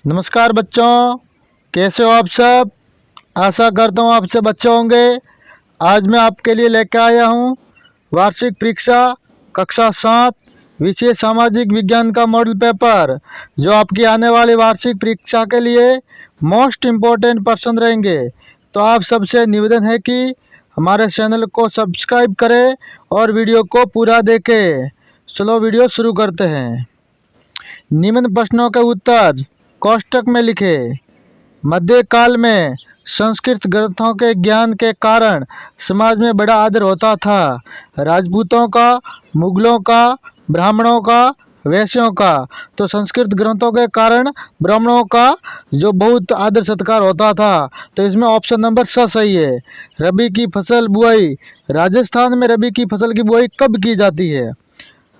नमस्कार बच्चों, कैसे हो आप सब। आशा करता हूँ आप सब अच्छे होंगे। आज मैं आपके लिए लेकर आया हूँ वार्षिक परीक्षा कक्षा 7 विषय सामाजिक विज्ञान का मॉडल पेपर, जो आपकी आने वाली वार्षिक परीक्षा के लिए मोस्ट इम्पोर्टेंट प्रश्न रहेंगे। तो आप सबसे निवेदन है कि हमारे चैनल को सब्सक्राइब करें और वीडियो को पूरा देखें। चलो वीडियो शुरू करते हैं। निम्न प्रश्नों के उत्तर कोष्टक में लिखे। मध्यकाल में संस्कृत ग्रंथों के ज्ञान के कारण समाज में बड़ा आदर होता था। राजपूतों का, मुगलों का, ब्राह्मणों का, वैश्यों का। तो संस्कृत ग्रंथों के कारण ब्राह्मणों का जो बहुत आदर सत्कार होता था। तो इसमें ऑप्शन नंबर स सही है। रबी की फसल बुआई। राजस्थान में रबी की फसल की बुआई कब की जाती है?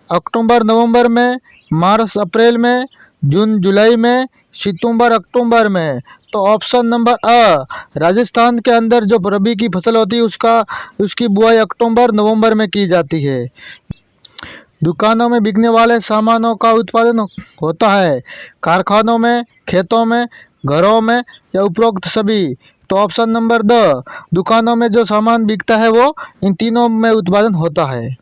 अक्टूबर नवंबर में, मार्च अप्रैल में, जून जुलाई में, सितंबर अक्टूबर में। तो ऑप्शन नंबर अ, राजस्थान के अंदर जो रबी की फसल होती है उसकी बुआई अक्टूबर नवंबर में की जाती है। दुकानों में बिकने वाले सामानों का उत्पादन होता है कारखानों में, खेतों में, घरों में या उपरोक्त सभी। तो ऑप्शन नंबर द, दुकानों में जो सामान बिकता है वो इन तीनों में उत्पादन होता है।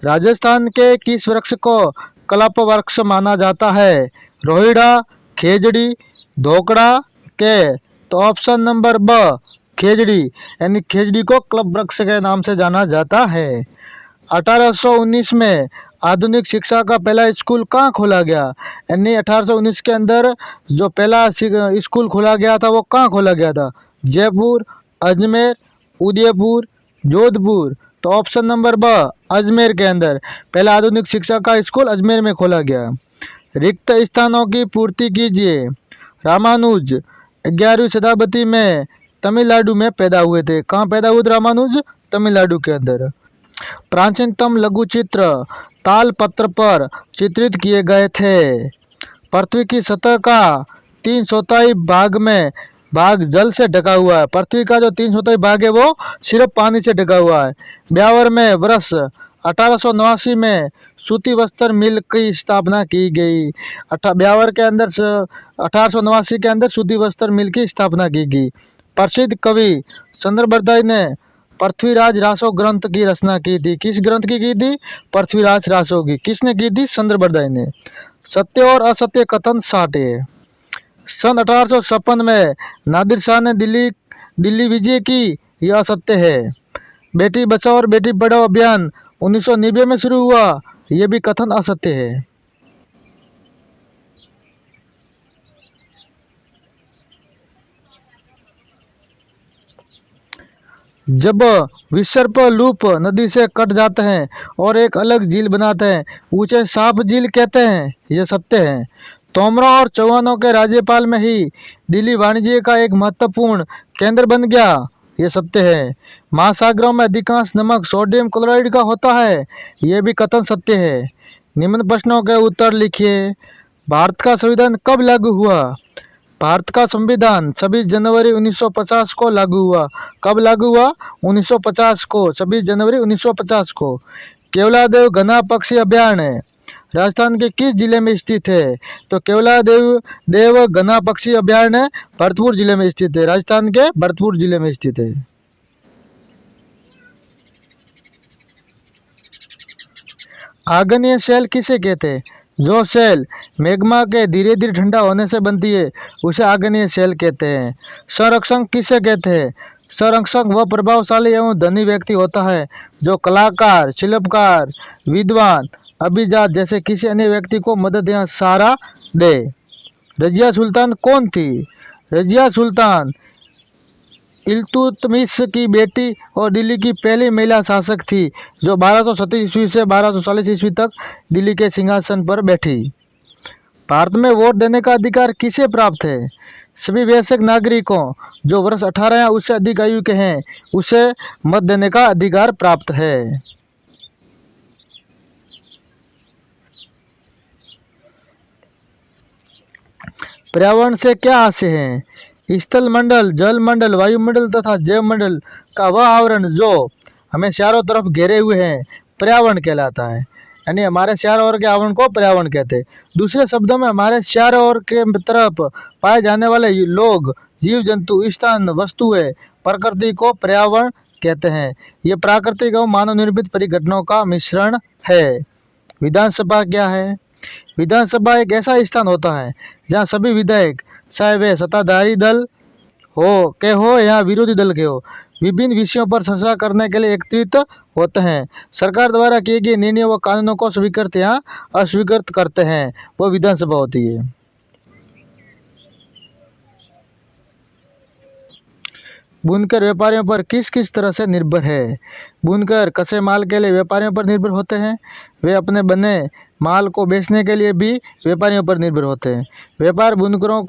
राजस्थान के किस वृक्ष को कल्प वृक्ष माना जाता है? रोहिड़ा, खेजड़ी, धोकड़ा के। तो ऑप्शन नंबर ब, खेजड़ी, यानी खेजड़ी को कल्प वृक्ष के नाम से जाना जाता है। 1819 में आधुनिक शिक्षा का पहला स्कूल कहाँ खोला गया? यानी 1819 के अंदर जो पहला स्कूल खोला गया था वो कहाँ खोला गया था? जयपुर, अजमेर, उदयपुर, जोधपुर। तो ऑप्शन नंबर ब, अजमेर के अंदर पहला आधुनिक शिक्षा का स्कूल अजमेर में खोला गया। रिक्त स्थानों की पूर्ति कीजिए। रामानुज 11वीं शताब्दी में तमिलनाडु में पैदा हुए थे। कहाँ पैदा हुए थे रामानुज? तमिलनाडु के अंदर। प्राचीनतम लघु चित्र ताल पत्र पर चित्रित किए गए थे। पृथ्वी की सतह का 3/4 भाग जल से ढका हुआ है। पृथ्वी का जो 3/4 भाग है वो सिर्फ पानी से ढका हुआ है। ब्यावर में वर्ष 1889 में सूती वस्त्र मिल की स्थापना की गई। ब्यावर के अंदर 1889 के अंदर सूती वस्त्र मिल की स्थापना की गई। प्रसिद्ध कवि चंद्रबरदाई ने पृथ्वीराज रासो ग्रंथ की रचना की थी। किस ग्रंथ की थी? पृथ्वीराज रासो की। किसने की थी? चंद्रबरदाई ने। सत्य और असत्य कथन साटे। सन 1856 में नादिर शाह ने दिल्ली विजय की, यह असत्य है। बेटी बचाओ और बेटी पढ़ाओ अभियान 1990 में शुरू हुआ, यह भी कथन असत्य है। जब विसर्प लूप नदी से कट जाते हैं और एक अलग झील बनाते हैं, उसे साफ झील कहते हैं, यह सत्य है। तोमरों और चौहानों के राज्यपाल में ही दिल्ली वाणिज्य का एक महत्वपूर्ण केंद्र बन गया, यह सत्य है। महासागरों में अधिकांश नमक सोडियम क्लोराइड का होता है, यह भी कथन सत्य है। निम्न प्रश्नों के उत्तर लिखिए। भारत का संविधान कब लागू हुआ? भारत का संविधान 26 जनवरी 1950 को लागू हुआ। कब लागू हुआ? 1950 को, 26 जनवरी 1950 को। केवलादेव घना पक्षी अभयारण्य राजस्थान के किस जिले में स्थित है? तो केवलादेव घना पक्षी अभयारण्य भरतपुर जिले में स्थित है। राजस्थान के भरतपुर जिले में स्थित है। आग्नेय शेल किसे कहते हैं? जो शेल मैग्मा के धीरे धीरे ठंडा होने से बनती है उसे आग्नेय शेल कहते हैं। संरक्षक किसे कहते हैं? संरक्षक वह प्रभावशाली एवं धनी व्यक्ति होता है जो कलाकार, शिल्पकार, विद्वान, अभिजात जैसे किसी अन्य व्यक्ति को मदद या सहारा दे। रजिया सुल्तान कौन थी? रजिया सुल्तान इल्तुतमिश की बेटी और दिल्ली की पहली महिला शासक थी जो 1237 ईस्वी से 1240 ईस्वी तक दिल्ली के सिंहासन पर बैठी। भारत में वोट देने का अधिकार किसे प्राप्त है? सभी वयस्क नागरिकों जो वर्ष 18 या उससे अधिक आयु के हैं उसे मत देने का अधिकार प्राप्त है। पर्यावरण से क्या आशय है? स्थल मंडल, जल मंडल, वायुमंडल तथा जैव मंडल का वह आवरण जो हमें चारों तरफ घेरे हुए हैं पर्यावरण कहलाता है। यानी हमारे चारों ओर के आवरण को पर्यावरण कहते हैं। दूसरे शब्दों में हमारे चारों ओर के तरफ पाए जाने वाले लोग, जीव जंतु, स्थान, वस्तुएं, प्रकृति को पर्यावरण कहते हैं। ये प्राकृतिक और मानव निर्मित परिघटनाओं का मिश्रण है। विधानसभा क्या है? विधानसभा एक ऐसा स्थान होता है जहाँ सभी विधायक, चाहे वे सत्ताधारी दल हो या विरोधी दल के हो, विभिन्न विषयों पर चर्चा करने के लिए एकत्रित होते हैं। सरकार द्वारा किए गए निर्णयों व कानूनों को स्वीकृत या अस्वीकृत करते हैं, वो विधानसभा होती है। बुनकर व्यापारियों पर किस किस तरह से निर्भर है? बुनकर कच्चे माल के लिए व्यापारियों पर निर्भर होते हैं। वे अपने बने माल को बेचने के लिए भी व्यापारियों पर निर्भर होते हैं। व्यापारी बुनकरों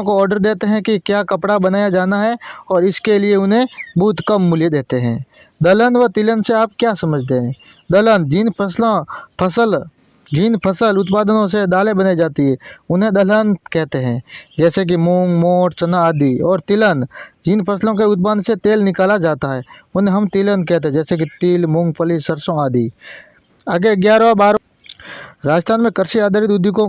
को ऑर्डर देते हैं कि क्या कपड़ा बनाया जाना है और इसके लिए उन्हें बहुत कम मूल्य देते हैं। दलहन व तिलहन से आप क्या समझते हैं? दलहन जिन फसल उत्पादनों से दालें बनाई जाती है उन्हें दलहन कहते हैं, जैसे कि मूंग, मोठ, चना आदि। और तिलहन जिन फसलों के उत्पादन से तेल निकाला जाता है उन्हें हम तिलहन कहते हैं, जैसे कि तिल, मूंगफली, सरसों आदि। आगे 11वां 12वां, राजस्थान में कृषि आधारित उद्योगों